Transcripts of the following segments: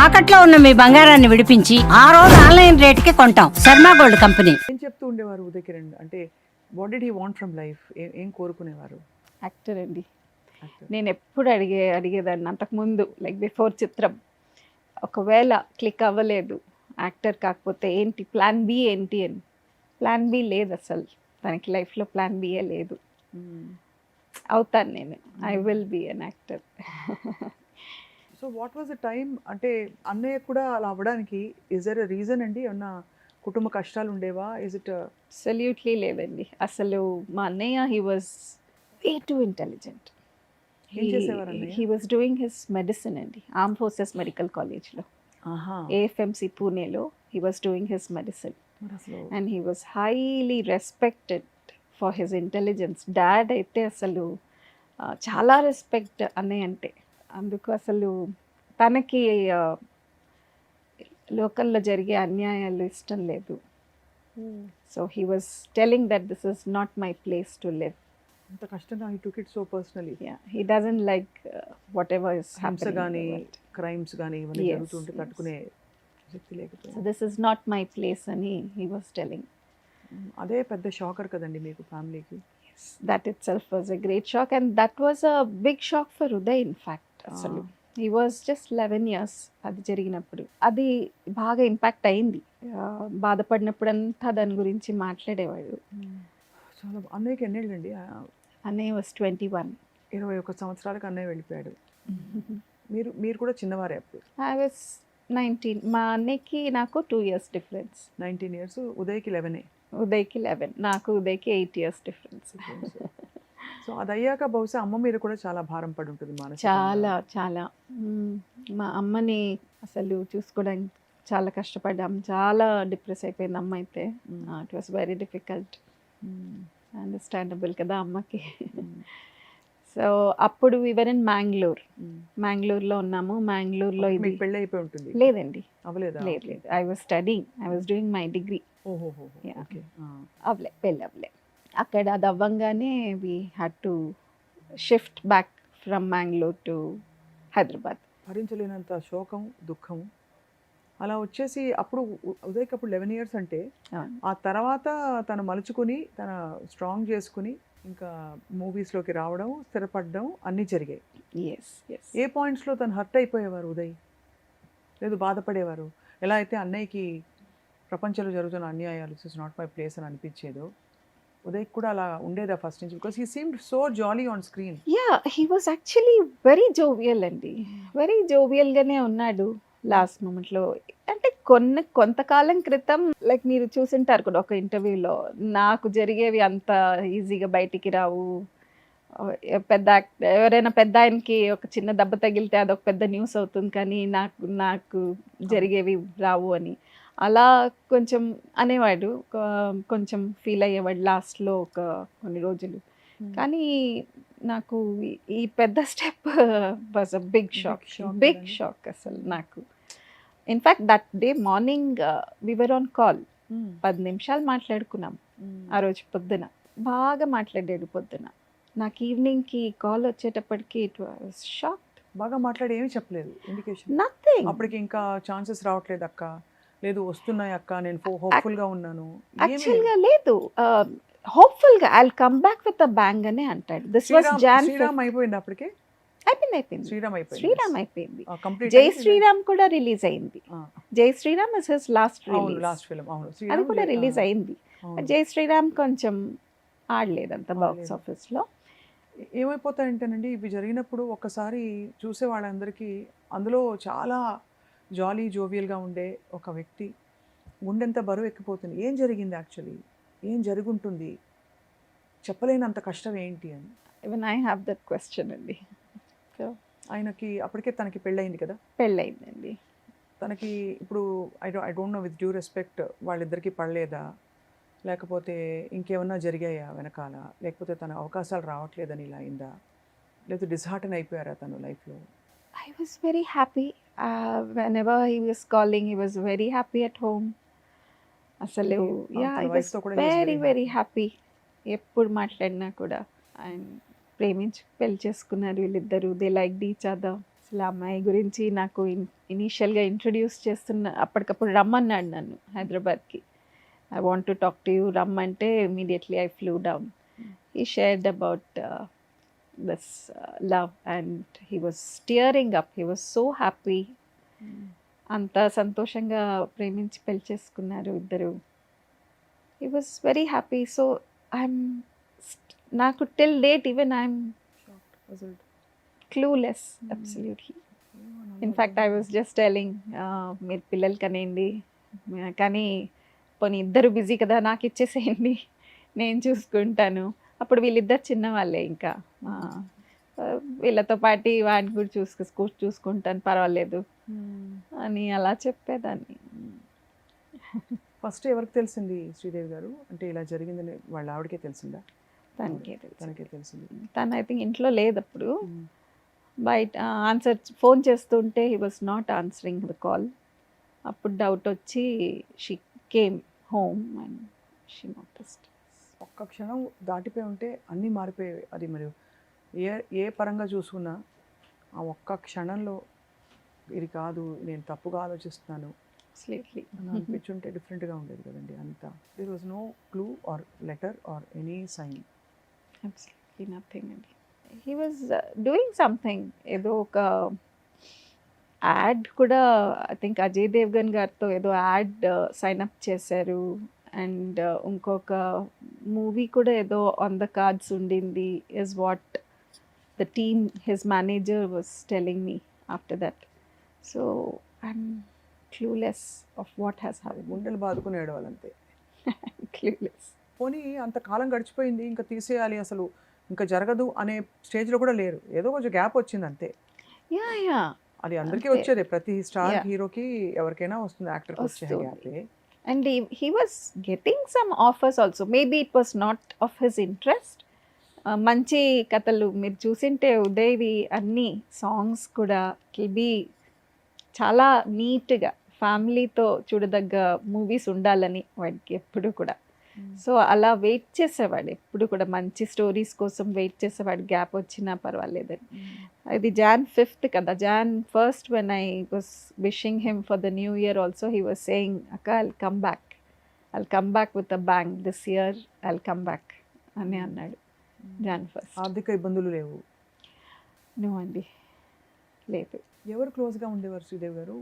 తాకట్లో ఉన్న మీ బంగారాన్ని విడిపించి ఆ రోజు ఆన్లైన్ రేటుకి కొంటాం. Sharma gold company. ఏం చెప్తూ ఉండేవారు ఉదయ్ కిరణ్? అంటే what did he want from life? ఏం కోరుకునేవారు? యాక్టర్ అండి. Actor. నేను ఎప్పుడు అడిగేదాన్ని అంతకుముందు, లైక్ బిఫోర్ చిత్రం, ఒకవేళ క్లిక్ అవ్వలేదు యాక్టర్ కాకపోతే ఏంటి ప్లాన్ బి ఏంటి అని. ప్లాన్ బి లేదు అసలు తనకి లైఫ్లో, ప్లాన్ బియే లేదు. అవుతాను నేను, I will be an actor. So what was the time? అంటే అన్నయ్య కూడా అలా అవ్వడానికి ఇస్ దర్ ఎ రీజన్ అండి? ఏమన్నా కుటుంబ కష్టాలు ఉండేవా? ఇస్ ఇట్ అబ్సల్యూట్లీ లేదండి. అసలు మా అన్నయ్య he was way to intelligent. ఏం చేసేవారు అన్నయ్య? He was doing his medicine అండి, ఆర్మ్ ఫోర్సెస్ మెడికల్ కాలేజ్లో, ఆహా, ఏఎఫ్ఎంసి పూణేలో he was doing his medicine. మరి అసలు and he was highly respected for his intelligence. Dad అయితే అసలు చాలా రెస్పెక్ట్ అన్నయ్య అంటే. అందుకు అసలు తనకి లోకల్లో జరిగే అన్యాయాలు ఇష్టం లేదు. So he was telling that this is not my place to live. అంత కష్టంగా he took it so personally. He doesn't like what ever is హింస కానీ క్రైమ్స్ కానీ ఇవన్నీ Yes, జరుగుతుంటే yes. తట్టుకునే శక్తి లేకపోయింది. So this is not my place అని హీ వాజ్ టెలింగ్. అదే పెద్ద షాకర్ కదండి మీకు, ఫ్యామిలీకి. That itself was a great shock, and that was a big shock for Uday, in fact. అసలు he was just 11 years అది జరిగినప్పుడు. అది బాగా ఇంపాక్ట్ అయింది. బాధపడినప్పుడంతా దాని గురించి మాట్లాడేవాడు. చాలా. అన్నయ్యకి ఎన్నేళ్ళండి? అన్నయ్య వాజ్ 21. 21 సంవత్సరాలకు అన్నయ్య వెళ్ళిపోయాడు. మీరు కూడా చిన్నవారే అప్పుడు. I was 19. మా అన్నయ్యకి నాకు 2 years డిఫరెన్స్. 19 years, ఉదయ్కి 11. ఉదయ్కి 11, నాకు ఉదయ్కి 8 years డిఫరెన్స్. సో అది అయ్యాక బహుశా అమ్మ మీద కూడా చాలా భారం పడి ఉంటుంది మానసికంగా. చాలా చాలా మా అమ్మని అసలు చూసుకోవడానికి చాలా కష్టపడ్డాం. చాలా డిప్రెస్ అయిపోయింది అమ్మ అయితే. It was very difficult. Understandable కదా అమ్మకి. సో అప్పుడు వివర్ ఇన్ మ్యాంగ్లూర్లో ఉన్నాము. మ్యాంగ్లూర్లో ఇది మీకు పెళ్ళి అయిపోయి ఉంటుంది? లేదండి, అవ్వలేదా? లేదు. I was studying, I was doing my degree. ఓహోహో, Yeah. ఓకే. పెళ్ళి అవ్వలే. అక్కడ అది అవ్వంగానే we had to shift back from Mangalore to Hyderabad. భరించలేనంత శోకం, దుఃఖం అలా వచ్చేసి అప్పుడు ఉదయ్కి అప్పుడు 11 years అంటే ఆ తర్వాత తను మలుచుకుని తన స్ట్రాంగ్ చేసుకుని ఇంకా మూవీస్లోకి రావడం, స్థిరపడడం అన్నీ జరిగాయి. Yes yes. ఏ పాయింట్స్లో తను హర్ట్ అయిపోయేవారు ఉదయ్? లేదు బాధపడేవారు? ఎలా అయితే అన్నయ్యకి ప్రపంచంలో జరుగుతున్న అన్యాయాలు ఇట్స్ నాట్ మై ప్లేస్ అని అనిపించేదో, ఉదయ్ కూడా అలా ఉండేదా ఫస్ట్ నుంచి? Because he seemed so jolly on screen. He was actually very jovial అండి. వెరీ జోవియల్గానే ఉన్నాడు లాస్ట్ మూమెంట్లో. అంటే కొంతకాలం క్రితం, లైక్ మీరు చూసింటారు కూడా ఒక ఇంటర్వ్యూలో, నాకు జరిగేవి అంత ఈజీగా బయటికి రావు, ఎవరైనా పెద్ద ఆయనకి ఒక చిన్న దెబ్బ తగిలితే అదొక పెద్ద న్యూస్ అవుతుంది, కానీ నాకు జరిగేవి రావు అని అలా కొంచెం అనేవాడు. కొంచెం ఫీల్ అయ్యేవాడు లాస్ట్లో ఒక కొన్ని రోజులు. కానీ నాకు ఈ పెద్ద step was a big shock అసలు నాకు. In fact that day morning we were on call. 10 నిమిషాలు మాట్లాడుకున్నాం ఆ రోజు పొద్దున. బాగా మాట్లాడాడు పొద్దున. నాకు ఈవినింగ్కి కాల్ వచ్చేటప్పటికి ఇట్ వాజ్ షాక్. బాగా మాట్లాడి ఏమీ చెప్పలేదు, ఇండికేషన్ నథింగ్. అప్పటికి ఇంకా ఛాన్సెస్ రావట్లేదు అక్క, లేదు వస్తున్నాయి అక్క, నేను హోప్ఫుల్గా ఉన్నాను. యాక్చువల్గా లేదు, హోప్ఫుల్గా I will come back with a bang అనే అంటాడు. This was John. శ్రీరామ్ అయిపోయింది అప్పటికే? అయిపోయింది. శ్రీరామ్ అయిపోయింది. కంప్లీట్. జై శ్రీరామ్ కూడా రిలీజ్ అయింది. Jai Shriram is his last last film. అవును, అది కూడా రిలీజ్ అయింది. జై శ్రీరామ్ కొంచెం ఆడలేదు అంత బాక్స్ ఆఫీస్లో. ఏమైపోతాయంటేనండి ఇవి జరిగినప్పుడు ఒక్కసారి చూసే వాళ్ళందరికీ అందులో చాలా జాలీ జోవియల్గా ఉండే ఒక వ్యక్తి గుండెంత బరువు ఎక్కిపోతుంది. ఏం జరిగింది యాక్చువల్లీ? ఏం జరుగుంటుంది? చెప్పలేనంత కష్టం ఏంటి అని. Even I have that question అండి. ఆయనకి అప్పటికే తనకి పెళ్ళయింది కదా? పెళ్ళయిందండి. తనకి ఇప్పుడు I don't know, with due respect, వాళ్ళిద్దరికీ పడలేదా, లేకపోతే ఇంకేమన్నా జరిగాయా వెనకాల, లేకపోతే తన అవకాశాలు రావట్లేదని ఇలా అయిందా, లేకపోతే డిస్హార్టన్ అయిపోయారా తను లైఫ్లో? I was very happy. Whenever he was calling, he was very happy at home. అసలు I was very happy. ఎప్పుడు మాట్లాడినా కూడా ఆయన ప్రేమించి పెళ్లి చేసుకున్నారు వీళ్ళిద్దరు. They liked each other. అసలు ఆ అమ్మాయి గురించి నాకు ఇనీషియల్గా ఇంట్రడ్యూస్ చేస్తున్న అప్పటికప్పుడు రమ్మన్నాడు నన్ను హైదరాబాద్కి. I want to talk to you, రమ్మంటే immediately I flew down. He shared about this love and he was tearing up. He was so happy. అంత సంతోషంగా ప్రేమించి పెళ్లి చేసుకున్నారు ఇద్దరు. He was very happy. So నాకు till date even I'm clueless absolutely. In fact I was just telling మీరు పిల్లలు కనేయండి కానీ పోనీ ఇద్దరు బిజీ కదా నాకు ఇచ్చేసేయండి నేను చూసుకుంటాను. అప్పుడు వీళ్ళిద్దరు చిన్నవాళ్ళే ఇంకా వీళ్ళతో పాటు వాడిని కూడా చూసుకుంటాను పర్వాలేదు అని అలా చెప్పేదాన్ని. ఫస్ట్ ఎవరికి తెలిసింది శ్రీదేవి గారు అంటే ఇలా జరిగిందని? వాళ్ళ ఆవిడకే తెలిసిందా? తనకే తెలిసింది. తను ఐ థింక్ ఇంట్లో లేదు అప్పుడు. బయట ఫోన్ చేస్తుంటే he was not answering the call. అప్పుడు డౌట్ వచ్చి she came home and she noticed. ఒక్క క్షణం దాటిపోయి ఉంటే అన్నీ మారిపోయేవి. అది మరి ఏ పరంగా చూసుకున్నా ఆ ఒక్క క్షణంలో ఇది కాదు నేను తప్పుగా ఆలోచిస్తున్నాను అనిపించుంటే డిఫరెంట్గా ఉండేది కదండి అంతా. There was no clue or letter or any sign. Absolutely nothing అండి. He was doing something. ఏదో ఒక యాడ్ కూడా ఐ థింక్ అజయ్ దేవ్గన్ గారితో ఏదో యాడ్ సైన్ అప్ చేశారు. అండ్ ఇంకొక మూవీ కూడా ఏదో ఆన్ ద కార్డ్స్ ఉండింది is what the team his manager was telling me after that. So I'm clueless of what has happened. గుండెలు బాదుకుని ఏడవాలంతే. క్లూలెస్. పోనీ అంతకాలం గడిచిపోయింది ఇంకా తీసేయాలి అసలు ఇంకా జరగదు అనే స్టేజ్లో కూడా లేరు. ఏదో కొంచెం గ్యాప్ వచ్చింది అంతే. యా అది అందరికీ వచ్చేదే. ప్రతి స్టార్ హీరోకి ఎవరికైనా వస్తుంది, యాక్టర్కి వచ్చే గ్యాపే. And he was getting some offers also. Maybe it was not of his interest. మంచి కథలు మీరు చూసింటే ఉదయ్వి అన్ని సాంగ్స్ కూడా ఇట్ బి చాలా నీట్గా ఫ్యామిలీతో చూడదగ్గ మూవీస్ ఉండాలని వాడికి ఎప్పుడు కూడా. సో అలా వెయిట్ చేసేవాడు ఎప్పుడు కూడా, మంచి స్టోరీస్ కోసం వెయిట్ చేసేవాడు గ్యాప్ వచ్చినా పర్వాలేదని. ఇది Jan 5th కదా, Jan 1st when I was wishing him for the new year also he was saying akka I'll come back with a bang this year, I'll come back అని అన్నాడు Jan 1st. ఆర్థిక ఇబ్బందులు లేవు? No అండి, లేదు. ఎవరు క్లోజ్గా ఉండేవారు శ్రీదేవి గారు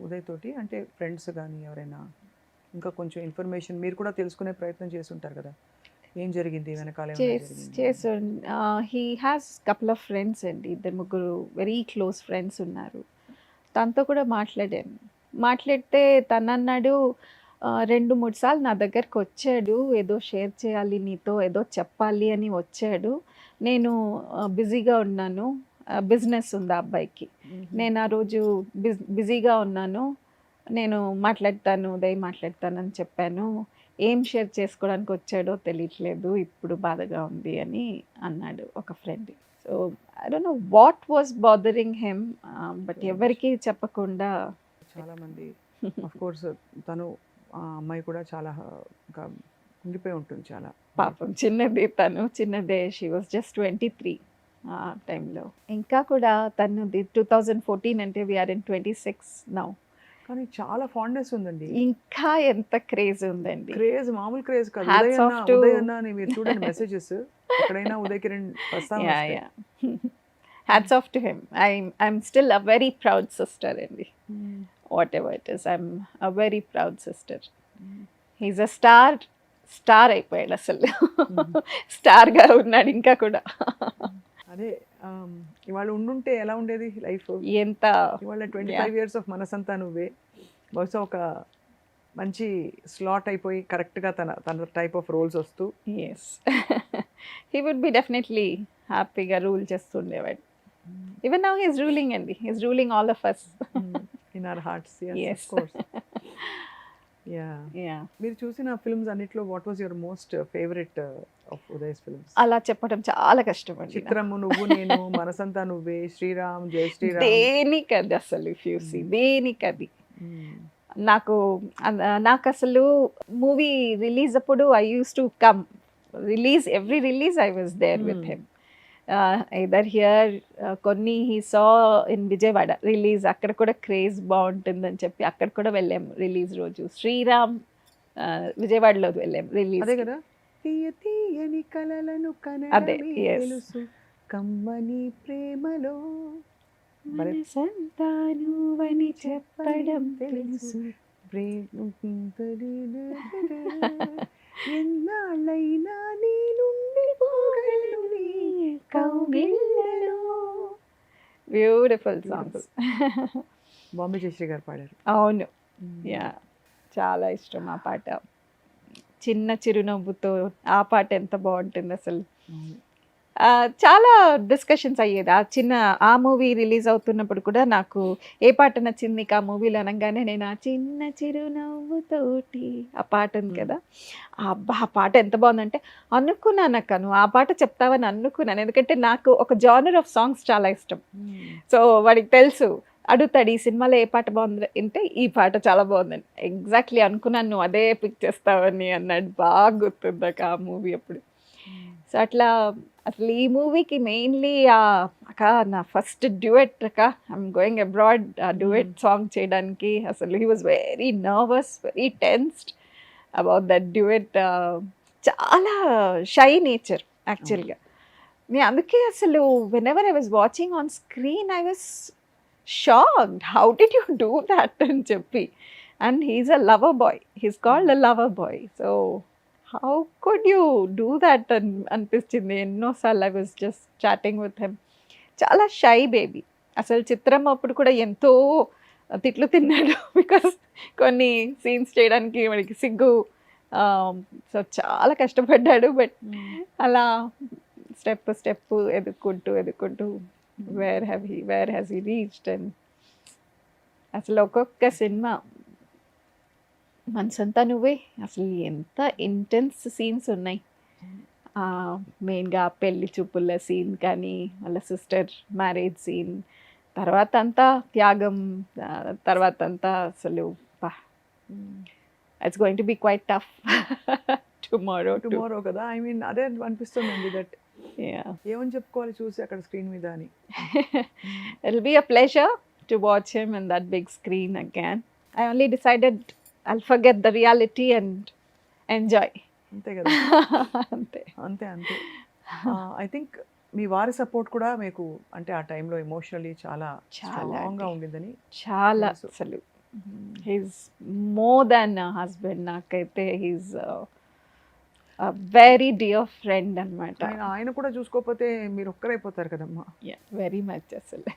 ఉదయ్ తోటి? అంటే ఫ్రెండ్స్ కానీ ఎవరైనా? ఇంకా కొంచెం ఇన్ఫర్మేషన్ మీరు కూడా తెలుసుకునే ప్రయత్నం చేసి ఉంటారు కదా, ఏం జరిగింది వెనకాల? He has couple of friends అండి, ఇద్దరు ముగ్గురు వెరీ క్లోజ్ ఫ్రెండ్స్ ఉన్నారు. తనతో కూడా మాట్లాడితే తను అన్నాడు 2-3 సార్లు నా దగ్గరికి వచ్చాడు, ఏదో షేర్ చేయాలి నీతో, ఏదో చెప్పాలి అని వచ్చాడు. నేను బిజీగా ఉన్నాను, బిజినెస్ ఉంది ఆ అబ్బాయికి, నేను ఆ రోజు బిజీగా ఉన్నాను, నేను ఉదయ్ మాట్లాడతానని చెప్పాను. ఏం షేర్ చేసుకోవడానికి వచ్చాడో తెలియట్లేదు, ఇప్పుడు బాధగా ఉంది అని అన్నాడు ఒక friend. So I don't know what was bothering him, but ఎవరికి చెప్పకుండా చాలామంది ఆఫ్ కోర్స్ తను ఆ అమ్మాయి కూడా చాలా ఉండిపోయి ఉంటుంది చాలా పాపం. చిన్నదే, షీ వాజ్ జస్ట్ 23 ఆ టైంలో. ఇంకా కూడా తనది 2014 అంటే వీఆర్ ఇన్ 26 నౌ. కానీ చాలా ఫాండ్నెస్ ఉందండి. ఇంకా ఎంత క్రేజ్ ఉందండి. క్రేజ్ మామూలు క్రేజ్ కాదు. ఉదయ్ అన్న మీరు చూడండి మెసేజెస్ ఎక్కడైనా ఉదయ్ కిరణ్ ప్రస్తావన hats off to him. I'm still a very proud sister అండి. Whatever it is, I'm a very proud sister. He's a star అయిపోయాడు అసలు. స్టార్గా ఉన్నాడు ఇంకా కూడా. అదే ఇవాళ ఉండుంటే ఎలా ఉండేది లైఫ్? ఎంత ఇవాళ 25 years ఆఫ్ మనసంతా నువ్వే, బహుశా ఒక మంచి స్లాట్ అయిపోయి కరెక్ట్గా తన టైప్ ఆఫ్ రోల్స్ వస్తూ. Yes, he would be definitely హ్యాపీగా రూల్ చేస్తుండేవాడు. ఈవెన్ నౌ హీస్ రూలింగ్ అండి, he's ruling all of us in our hearts. Yes. Of course. మీరు చూసిన ఫిల్మ్స్ అన్నిట్లో what was your most favourite of Uday's films? అలా చెప్పడం చాలా కష్టం అండి. చిత్రము, నువ్వు నేను, మనసంతా నువ్వే, శ్రీరామ్, జై శ్రీరామ్. దేనికది అసలు ఇఫ్ యూ సీ, దేనికది. నాకు అసలు మూవీ రిలీజ్ అప్పుడు I use to come every release I was there with him. Either here కొన్ని he saw in Vijayawada release, అక్కడ కూడా క్రేజ్ బాగుంటుందని చెప్పి అక్కడ కూడా వెళ్ళాము రిలీజ్ రోజు. శ్రీరామ్ విజయవాడలో వెళ్ళాము రిలీజ్. అదే కదా, తీయ తీయని కలలను అదే, కనడమే yes. తెలుసు కమ్మని ప్రేమలో భలే మనసంతా నువ్వని చెప్పడం తెలుసు. ఎన్నాళ్ళైనా నీ నుండి పోగలను నీ కౌగిళ్ళలో. Beautiful songs. బాంబే జయశ్రీ గారు పాడారు. అవును, యా, చాలా ఇష్టం ఆ పాట. చిన్న చిరునవ్వుతో ఆ పాట ఎంత బాగుంటుంది అసలు. చాలా డిస్కషన్స్ అయ్యేది ఆ మూవీ రిలీజ్ అవుతున్నప్పుడు కూడా. నాకు ఏ పాట నచ్చింది నీకు ఆ మూవీలో అనగానే నేను ఆ చిన్న చిరునవ్వుతోటి ఆ పాట ఉంది కదా, అబ్బా ఆ పాట ఎంత బాగుందంటే అనుకున్నాను అక్క నువ్వు ఆ పాట చెప్తావని అనుకున్నాను. ఎందుకంటే నాకు ఒక జానర్ ఆఫ్ సాంగ్స్ చాలా ఇష్టం. సో వాడికి తెలుసు, అడుగుతాడు ఈ సినిమాలో ఏ పాట బాగుంది అంటే ఈ పాట చాలా బాగుందని. ఎగ్జాక్ట్లీ అనుకున్నాను నువ్వు అదే పిక్ చేస్తావని అన్నాడు. బాగా గుర్తుంది ఆ మూవీ అప్పుడు. సో అట్లా అసలు ఈ మూవీకి మెయిన్లీ అక్క నా ఫస్ట్ డ్యూయెట్ అక్క, I'm going abroad duet song చేయడానికి. అసలు he was very nervous, very tensed about that duet. చాలా షై నేచర్ యాక్చువల్గా. నేను అందుకే అసలు whenever I was watching on screen I was shocked, how did you do that అని చెప్పి. And he's a lover boy, he's called a lover boy. So how could you do that అనిపించింది ఎన్నోసార్లు. I was just chatting with him. చాలా shy baby. అసలు చిత్రం అప్పుడు కూడా ఎంతో తిట్లు తిన్నాడు బికాస్ కొన్ని సీన్స్ చేయడానికి వాడికి సిగ్గు. సో చాలా కష్టపడ్డాడు. బట్ అలా స్టెప్ ఎదుక్కుంటూ where has he reached. And అసలు ఒక్కొక్క సినిమా మనసంతా నువ్వే అసలు ఎంత ఇంటెన్స్ సీన్స్ ఉన్నాయి. మెయిన్గా పెళ్లి చూపుల సీన్ కానీ, వాళ్ళ సిస్టర్ మ్యారేజ్ సీన్, తర్వాత అంతా త్యాగం, తర్వాత అంతా అసలు it's going to be quite tough tomorrow కదా. ఐ మీన్ అదే అనిపిస్తుందండి. దట్ ఏమని చెప్పుకోవాలి చూసి అక్కడ స్క్రీన్ మీద అని. It'll be a pleasure to watch him in that big screen again. I only decided I'll forget the reality and enjoy. అంతే కదా. అంతే. అంతే అంతే. ఐ థింక్ మీ వారి సపోర్ట్ కూడా మీకు అంటే ఆ టైంలో ఎమోషనలీ చాలా స్ట్రాంగ్గా ఉండిందని. చాలా అసలు హీస్ మోర్ దాన్ హస్బెండ్. నాకైతే హీస్ వెరీ డియర్ ఫ్రెండ్ అనమాట. ఆయన కూడా చూసుకోకపోతే మీరు ఒక్కరైపోతారు కదమ్మా. వెరీ మచ్ అసలు.